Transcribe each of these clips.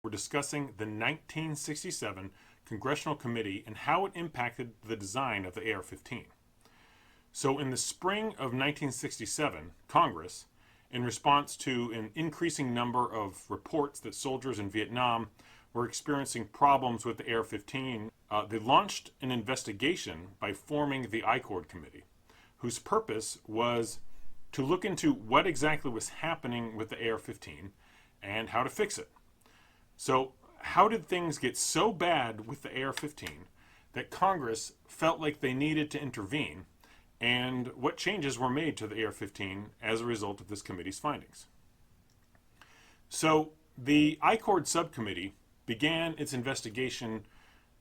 We're discussing the 1967 Congressional Committee and how it impacted the design of the AR-15. So in the spring of 1967, Congress, in response to an increasing number of reports that soldiers in Vietnam were experiencing problems with the AR-15, they launched an investigation by forming the Ichord Committee, whose purpose was to look into what exactly was happening with the AR-15 and how to fix it. So how did things get so bad with the AR-15 that Congress felt like they needed to intervene, and what changes were made to the AR-15 as a result of this committee's findings? So the Ichord subcommittee began its investigation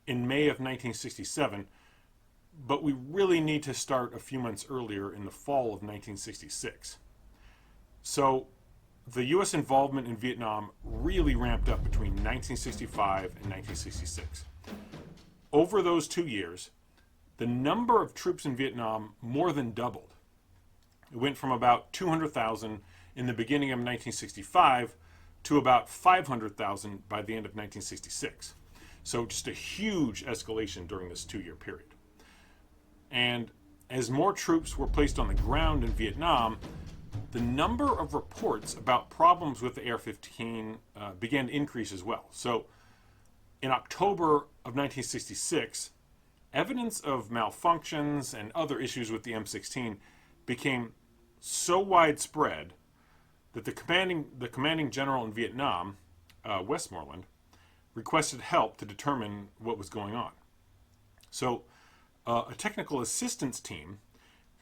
in May of 1967, but we really need to start a few months earlier in the fall of 1966. So the U.S. involvement in Vietnam really ramped up between 1965 and 1966. Over those 2 years, the number of troops in Vietnam more than doubled. It went from about 200,000 in the beginning of 1965 to about 500,000 by the end of 1966. So just a huge escalation during this 2-year period. And as more troops were placed on the ground in Vietnam, the number of reports about problems with the AR-15 began to increase as well. So in October of 1966, evidence of malfunctions and other issues with the M16 became so widespread that the commanding general in Vietnam, Westmoreland, requested help to determine what was going on. So a technical assistance team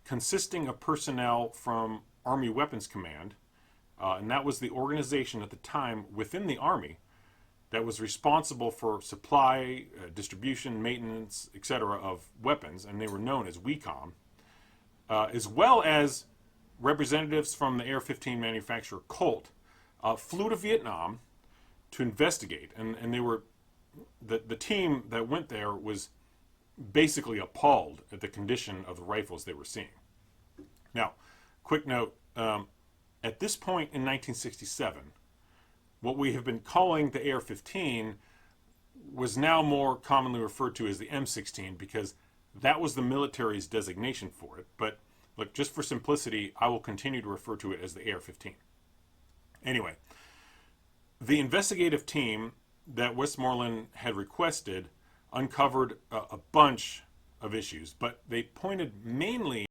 consisting of personnel from Army Weapons Command, and that was the organization at the time within the Army that was responsible for supply, distribution, maintenance, etc. of weapons, and they were known as WECOM, as well as representatives from the AR-15 manufacturer Colt, flew to Vietnam to investigate, and they were the team that went there was basically appalled at the condition of the rifles they were seeing. Now, quick note, at this point in 1967, what we have been calling the AR-15 was now more commonly referred to as the M16 because that was the military's designation for it. But look, just for simplicity, I will continue to refer to it as the AR-15. Anyway, the investigative team that Westmoreland had requested uncovered a bunch of issues, but they pointed mainly